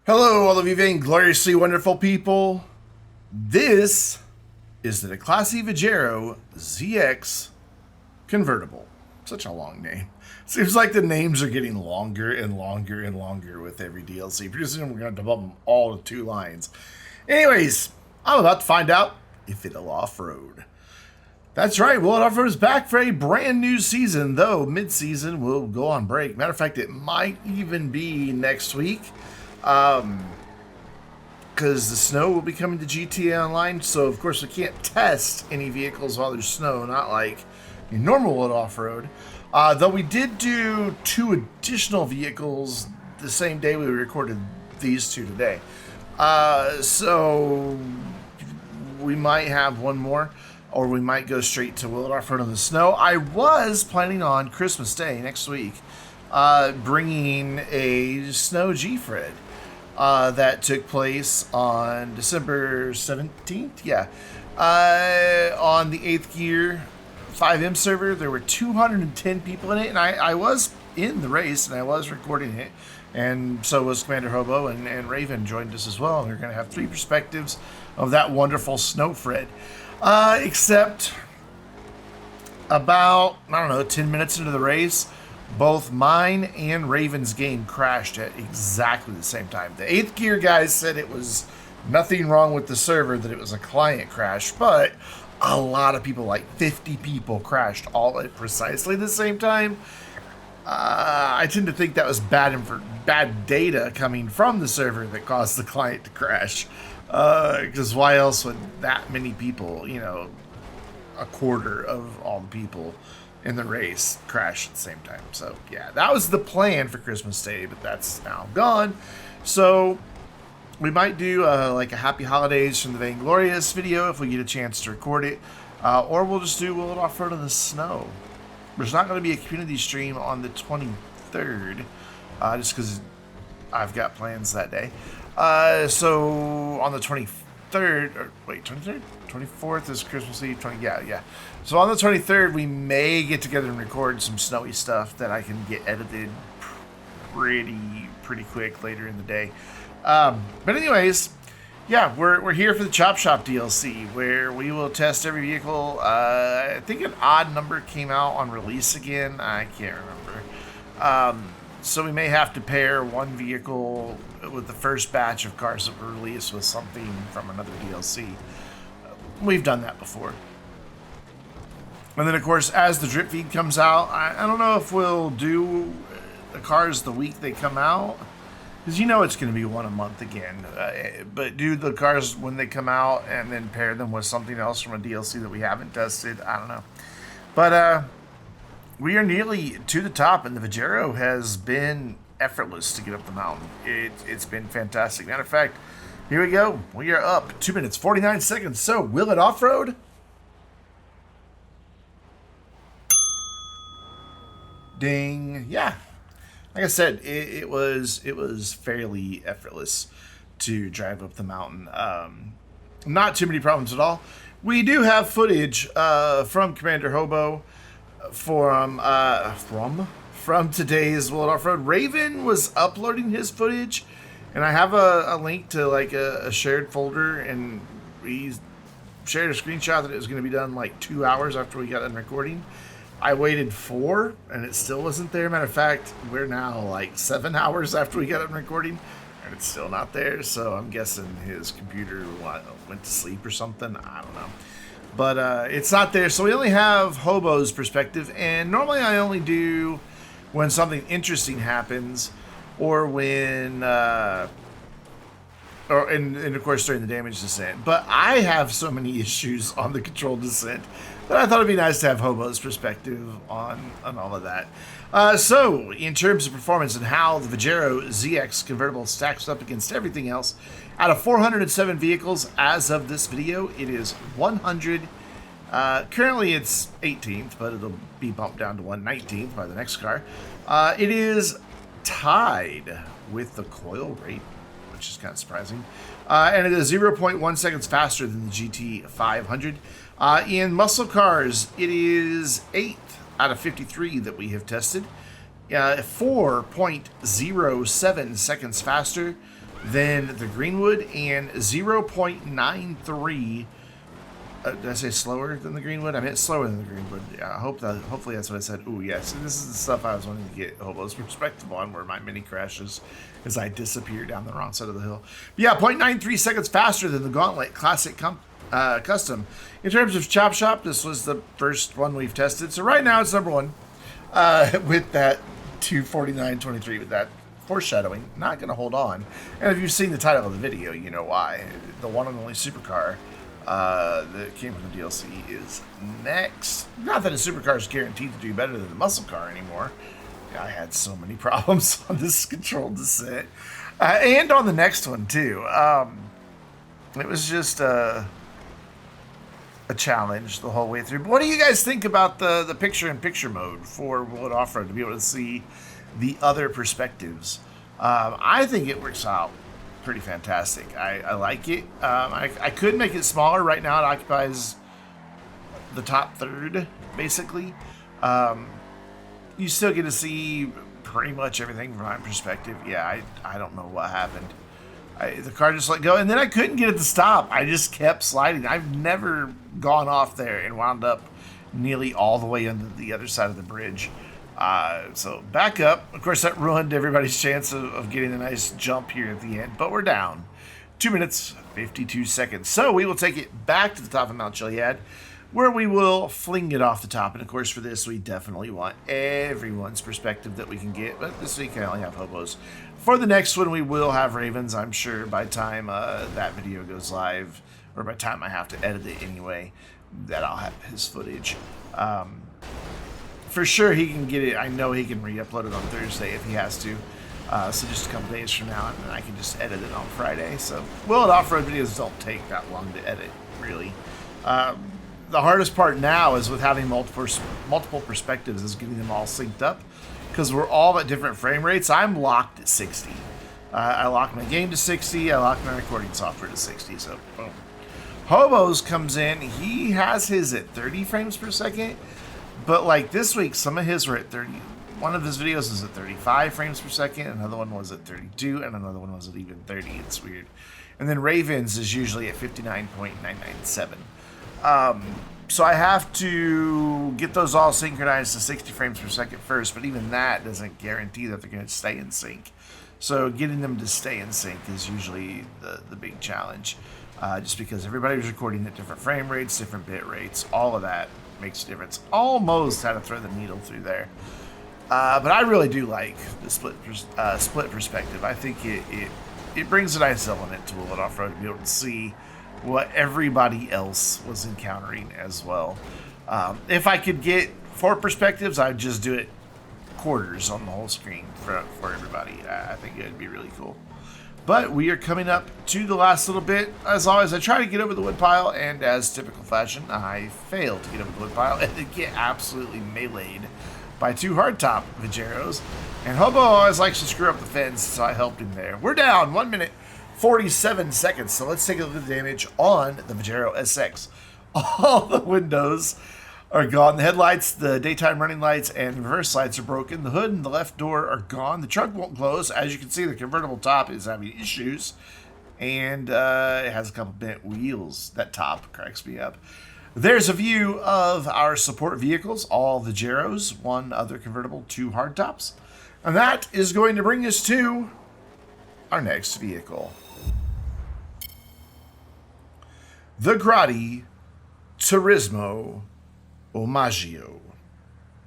Hello, all of you vaingloriously wonderful people. This is the Declasse Vigero ZX Convertible. Such a long name. Seems like the names are getting longer and longer and longer with every DLC. Pretty soon we're going to develop them all to 2 lines. Anyways, I'm about to find out if it'll off-road. That's right, Will It Off-Road is back for a brand new season, though mid-season will go on break. Matter of fact, it might even be next week. Because the snow will be coming to GTA Online, so of course we can't test any vehicles while there's snow, not like your normal wood off-road. Though we did do 2 additional vehicles the same day we recorded these 2 today. So we might have one more, or we might go straight to Will It Off-Road on the snow. I was planning on Christmas Day next week, bringing a snow G-Fred. That took place on December 17th. Yeah. On the 8th Gear 5M server, there were 210 people in it, and I was in the race, and I was recording it, and so was Commander Hobo, and Raven joined us as well, and we're going to have 3 perspectives of that wonderful snow Fred. Except about, I don't know, 10 minutes into the race, both mine and Raven's game crashed at exactly the same time. The 8th Gear guys said it was nothing wrong with the server, that it was a client crash, but a lot of people, like 50 people, crashed all at precisely the same time. I tend to think that was bad data coming from the server that caused the client to crash. Because why else would that many people, you know, a quarter of all the people in the race crash at the same time? So yeah, that was the plan for Christmas Day, but that's now gone. So we might do like a Happy Holidays from the Vainglorious video if we get a chance to record it, or we'll just do Will It Off-Road in the snow. There's not going to be a community stream on the 23rd, just because I've got plans that day. So on the 23rd, or wait, 23rd? 24th is Christmas Eve. Yeah. So on the 23rd, we may get together and record some snowy stuff that I can get edited pretty quick later in the day. But anyways, yeah, we're here for the Chop Shop DLC, where we will test every vehicle. I think an odd number came out on release again. I can't remember. So we may have to pair one vehicle with the first batch of cars that were released with something from another DLC. We've done that before. And then, of course, as the drip feed comes out, I don't know if we'll do the cars the week they come out, because you know it's going to be one a month again. But do the cars when they come out and then pair them with something else from a DLC that we haven't tested. I don't know. But we are nearly to the top, and the Vigero has been effortless to get up the mountain. It's been fantastic. Matter of fact, here we go. We are up 2 minutes, 49 seconds. So, will it off-road? Ding. Yeah. Like I said, it was fairly effortless to drive up the mountain. Not too many problems at all. We do have footage from Commander Hobo from today's Will It Off-Road. Raven was uploading his footage, and I have a link to like a shared folder, and he shared a screenshot that it was going to be done like 2 hours after we got done recording. I waited 4, and it still wasn't there. Matter of fact, we're now like 7 hours after we got done recording, and it's still not there. So I'm guessing his computer went to sleep or something. I don't know. But it's not there. So we only have Hobo's perspective, and normally I only do when something interesting happens, or when, and of course during the damage descent. But I have so many issues on the controlled descent that I thought it'd be nice to have Hobo's perspective on all of that. So, in terms of performance and how the Vigero ZX Convertible stacks up against everything else, out of 407 vehicles as of this video, it is 100. Currently it's 18th, but it'll be bumped down to 119th by the next car. It is tied with the Coil Rape, which is kind of surprising. And it is 0.1 seconds faster than the GT 500. In muscle cars, it is 8th out of 53 that we have tested. 4.07 seconds faster than the Greenwood and 0.93. Did I say slower than the Greenwood? I meant slower than the Greenwood. Hopefully that's what I said. Ooh, yes. This is the stuff I was wanting to get Hobo's perspective on, where my mini crashes as I disappear down the wrong side of the hill. But yeah, 0.93 seconds faster than the Gauntlet Classic Custom. In terms of Chop Shop, this was the first one we've tested. So right now it's number one with that 249.23 with that foreshadowing. Not going to hold on. And if you've seen the title of the video, you know why. The one and only supercar that came from the DLC is next. Not that a supercar is guaranteed to do better than the muscle car anymore. I had so many problems on this controlled descent. And on the next one, too. It was just a challenge the whole way through. But what do you guys think about the picture-in-picture mode for World Off-Road, to be able to see the other perspectives? I think it works out pretty fantastic. I like it. I could make it smaller. Right now it occupies the top third, basically. You still get to see pretty much everything from my perspective. Yeah, I don't know what happened. The car just let go, and then I couldn't get it to stop. I just kept sliding. I've never gone off there and wound up nearly all the way on the other side of the bridge. So back up. Of course, that ruined everybody's chance of getting a nice jump here at the end, but we're down 2 minutes 52 seconds. So we will take it back to the top of Mount Chiliad, where we will fling it off the top. And of course, for this, we definitely want everyone's perspective that we can get. But this week, I only have Hobos. For the next one, we will have Ravens. I'm sure by the time that video goes live, or by the time I have to edit it anyway, that I'll have his footage. For sure, he can get it. I know he can re-upload it on Thursday if he has to. So just a couple days from now, and then I can just edit it on Friday. So, well, off-road videos don't take that long to edit, really. The hardest part now is with having multiple perspectives is getting them all synced up, because we're all at different frame rates. I'm locked at 60. I lock my game to 60. I lock my recording software to 60. So, boom. Hobos comes in. He has his at 30 frames per second. But like this week, some of his were at 30. One of his videos was at 35 frames per second. Another one was at 32. And another one was at even 30. It's weird. And then Ravens is usually at 59.997. So I have to get those all synchronized to 60 frames per second first, but even that doesn't guarantee that they're going to stay in sync. So getting them to stay in sync is usually the big challenge, just because everybody's recording at different frame rates, different bit rates, all of that makes a difference. Almost had to throw the needle through there. But I really do like the split perspective. I think it brings a nice element to World Off-Road to be able to see what everybody else was encountering as well. If I could get 4 perspectives, I'd just do it quarters on the whole screen for everybody. I think it'd be really cool. But we are coming up to the last little bit. As always, I try to get over the woodpile, and as typical fashion, I fail to get over the woodpile and get absolutely meleeed by 2 hardtop Vigeros. And Hobo always likes to screw up the fence, so I helped him there. We're down 1 minute 47 seconds, so let's take a look at the damage on the Vigero SX. All the windows are gone. The headlights, the daytime running lights, and reverse lights are broken. The hood and the left door are gone. The trunk won't close. As you can see, the convertible top is having issues, and it has a couple bent wheels. That top cracks me up. There's a view of our support vehicles, all the Vigeros, 1 other convertible, 2 hardtops. And that is going to bring us to our next vehicle. The Grotti Turismo Omaggio.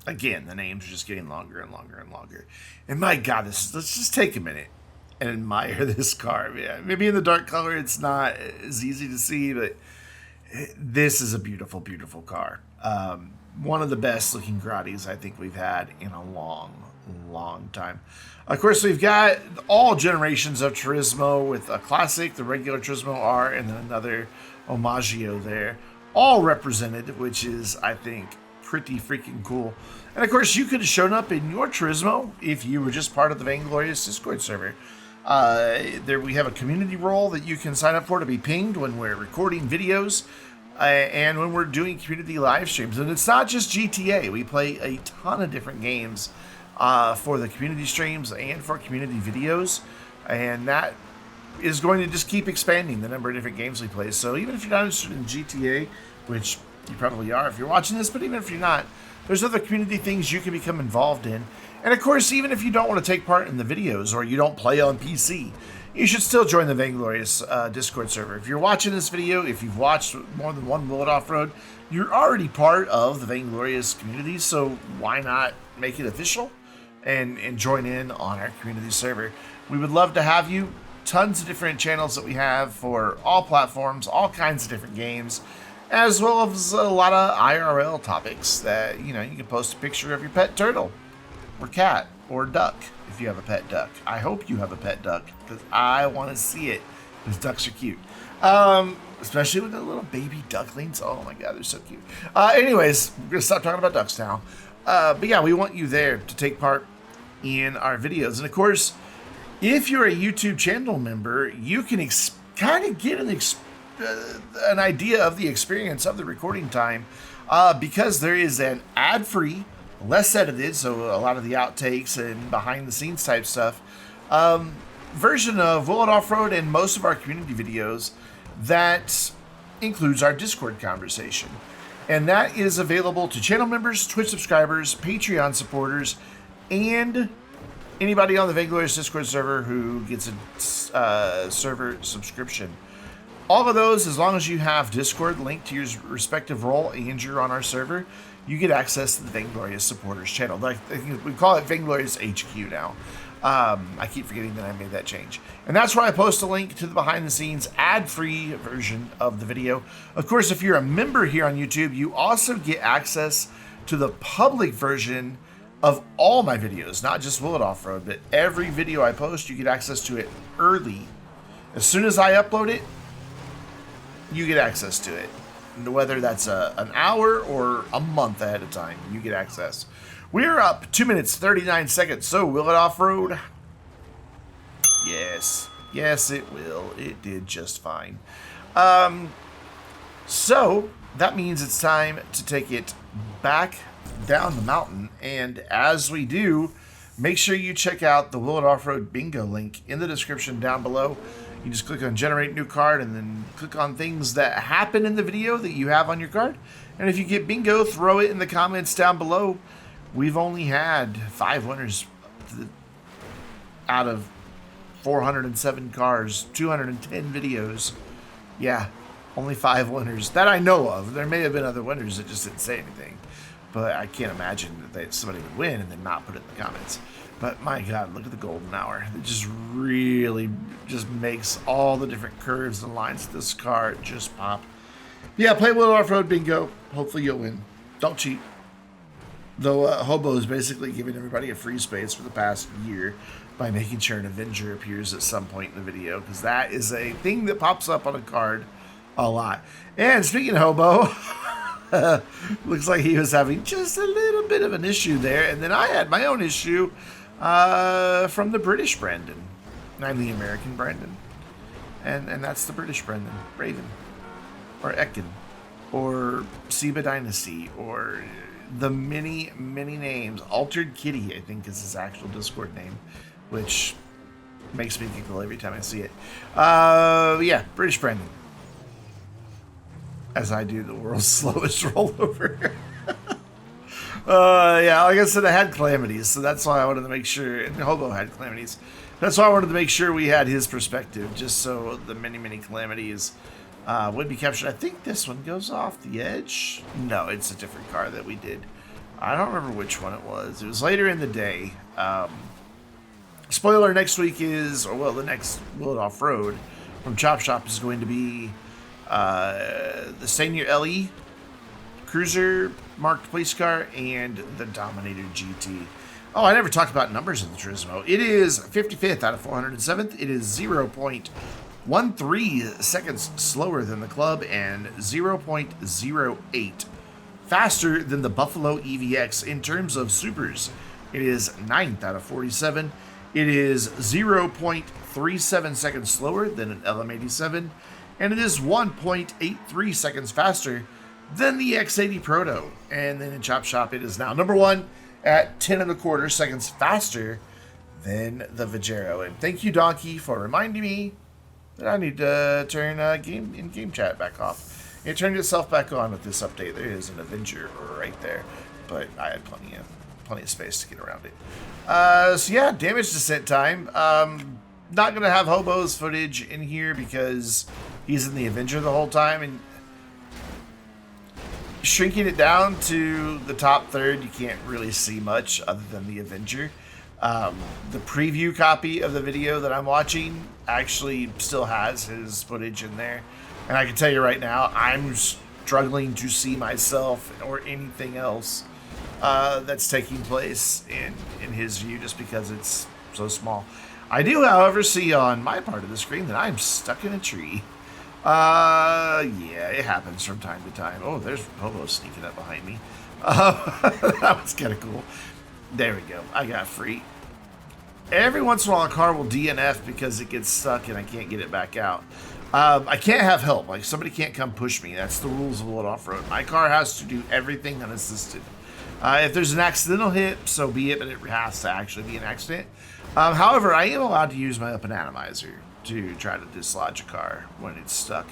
Again, the names are just getting longer and longer and longer. And my God, let's just take a minute and admire this car. Yeah, maybe in the dark color it's not as easy to see, but this is a beautiful, beautiful car. One of the best looking Grottis I think we've had in a long time. Of course, we've got all generations of Turismo with a classic, the regular Turismo R, and then another Omaggio there, all represented, which is, I think, pretty freaking cool. And of course, you could have shown up in your Turismo if you were just part of the Vainglorious Discord server. There we have a community role that you can sign up for to be pinged when we're recording videos and when we're doing community live streams. And it's not just GTA. We play a ton of different games for the community streams and for community videos. And that is going to just keep expanding the number of different games we play. So even if you're not interested in GTA, which you probably are if you're watching this, but even if you're not, there's other community things you can become involved in. And of course, even if you don't want to take part in the videos or you don't play on PC, you should still join the Vainglorious Discord server. If you're watching this video, if you've watched more than one Will It Off-Road, you're already part of the Vainglorious community, so why not make it official and join in on our community server? We would love to have you. Tons of different channels that we have for all platforms, all kinds of different games, as well as a lot of IRL topics that, you can post a picture of your pet turtle or cat or duck if you have a pet duck. I hope you have a pet duck because I want to see it because ducks are cute. Especially with the little baby ducklings. Oh my God, they're so cute. Anyways, we're going to stop talking about ducks now. But yeah, we want you there to take part in our videos. And of course, if you're a YouTube channel member, you can kind of get an idea of the experience of the recording time because there is an ad-free, less edited, so a lot of the outtakes and behind-the-scenes type stuff, version of Will It Off-Road and most of our community videos that includes our Discord conversation. And that is available to channel members, Twitch subscribers, Patreon supporters, and anybody on the Vainglorious Discord server who gets a server subscription. All of those, as long as you have Discord linked to your respective role and you're on our server, you get access to the Vainglorious supporters channel. Like, we call it Vainglorious HQ now. I keep forgetting that I made that change. And that's where I post a link to the behind-the-scenes ad-free version of the video. Of course, if you're a member here on YouTube, you also get access to the public version of all my videos, not just Will It Off-Road, but every video I post, you get access to it early. As soon as I upload it, you get access to it. Whether that's an hour or a month ahead of time, you get access. We're up 2 minutes, 39 seconds. So, will it off-road? Yes. Yes, it will. It did just fine. So, that means it's time to take it back down the mountain. And as we do, make sure you check out the Will It Off-Road bingo link in the description down below. You just click on generate new card and then click on things that happen in the video that you have on your card. And if you get bingo, throw it in the comments down below. We've only had 5 winners out of 407 cars, 210 videos. Yeah, only 5 winners that I know of. There may have been other winners that just didn't say anything. But I can't imagine that somebody would win and then not put it in the comments. But my God, look at the golden hour. It just really just makes all the different curves and lines of this car just pop. Yeah, play Will It Off-Road bingo. Hopefully you'll win. Don't cheat. Though Hobo is basically giving everybody a free space for the past year by making sure an Avenger appears at some point in the video, because that is a thing that pops up on a card a lot. And speaking of Hobo, looks like he was having just a little bit of an issue there, and then I had my own issue from the British Brandon. I'm the American Brandon, and that's the British Brandon, Raven, or Ekin, or Seba Dynasty, or the many names. Altered Kitty, I think, is his actual Discord name, which makes me giggle every time I see it. Yeah, British Brandon. As I do the world's slowest rollover. Yeah, like I said, I had calamities, so that's why I wanted to make sure, and Hobo had calamities. That's why I wanted to make sure we had his perspective, just so the many calamities would be captured. I think this one goes off the edge. No, it's a different car that we did. I don't remember which one it was. It was later in the day. Spoiler, next week is, or well, the next Will It Off-Road from Chop Shop is going to be the Senior LE Cruiser marked police car and the Dominator GT. Oh, I never talked about numbers of the Turismo. It is 55th out of 407th. It is 0.13 seconds slower than the club and 0.08 faster than the Buffalo EVX in terms of supers. It is 9th out of 47. It is 0.37 seconds slower than an LM87, and it is 1.83 seconds faster than the X80 Proto. And then in Chop Shop, it is now number 1 at 10.25 seconds faster than the Vigero. And thank you, Donkey, for reminding me I need to turn in-game chat back off. It turned itself back on with this update. There is an Avenger right there, but I had plenty of space to get around it. So yeah, damage descent time. Not gonna have Hobo's footage in here because he's in the Avenger the whole time, and shrinking it down to the top third, you can't really see much other than the Avenger. The preview copy of the video that I'm watching actually still has his footage in there. And I can tell you right now, I'm struggling to see myself or anything else that's taking place in his view just because it's so small. I do, however, see on my part of the screen that I'm stuck in a tree. Yeah, it happens from time to time. Oh, there's Hobo sneaking up behind me. That was kind of cool. There we go. I got free. Every once in a while, a car will DNF because it gets stuck and I can't get it back out. I can't have help. Like, somebody can't come push me. That's the rules of World Off-Road. My car has to do everything unassisted. If there's an accidental hit, so be it, but it has to actually be an accident. However, I am allowed to use my up and atomizer to try to dislodge a car when it's stuck,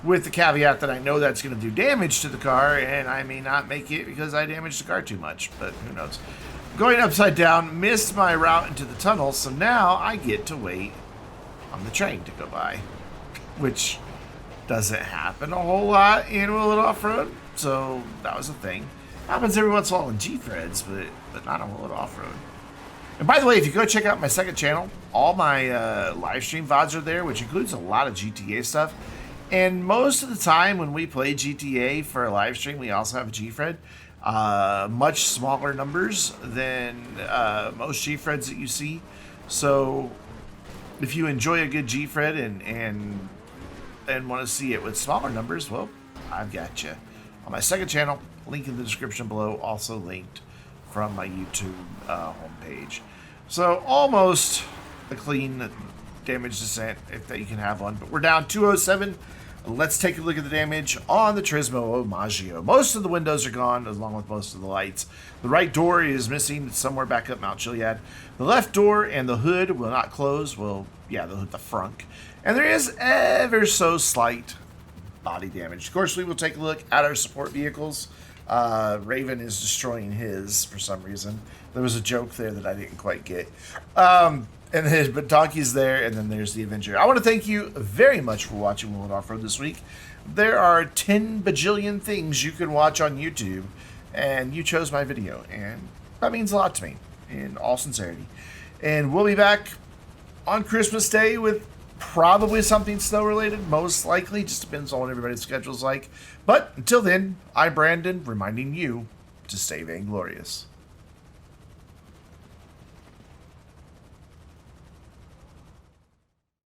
with the caveat that I know that's going to do damage to the car, and I may not make it because I damaged the car too much, but who knows. Going upside down, missed my route into the tunnel, so now I get to wait on the train to go by, which doesn't happen a whole lot in World Off-Road, so that was a thing. Happens every once in a while in G-Freds, but not on World Off-Road. And by the way, if you go check out my second channel, all my live stream VODs are there, which includes a lot of GTA stuff. And most of the time when we play GTA for a live stream, we also have a G-Fred. Much smaller numbers than most G-Freds that you see. So if you enjoy a good G-Fred and want to see it with smaller numbers, well, I've got you. On my second channel, link in the description below, also linked from my YouTube homepage. So almost a clean damage descent if that you can have one, but we're down 207. Let's take a look at the damage on the Turismo Omaggio. Most of the windows are gone, along with most of the lights. The right door is missing somewhere back up Mount Chiliad. The left door and the hood will not close. Well, yeah, the front. And there is ever so slight body damage. Of course, we will take a look at our support vehicles. Raven is destroying his for some reason. There was a joke there that I didn't quite get. But Donkey's there, and then there's the Avenger. I want to thank you very much for watching World Off-Road this week. There are 10 bajillion things you can watch on YouTube, and you chose my video, and that means a lot to me, in all sincerity. And we'll be back on Christmas Day with probably something snow-related, most likely. Just depends on what everybody's schedule's like. But until then, I'm Brandon, reminding you to stay vainglorious.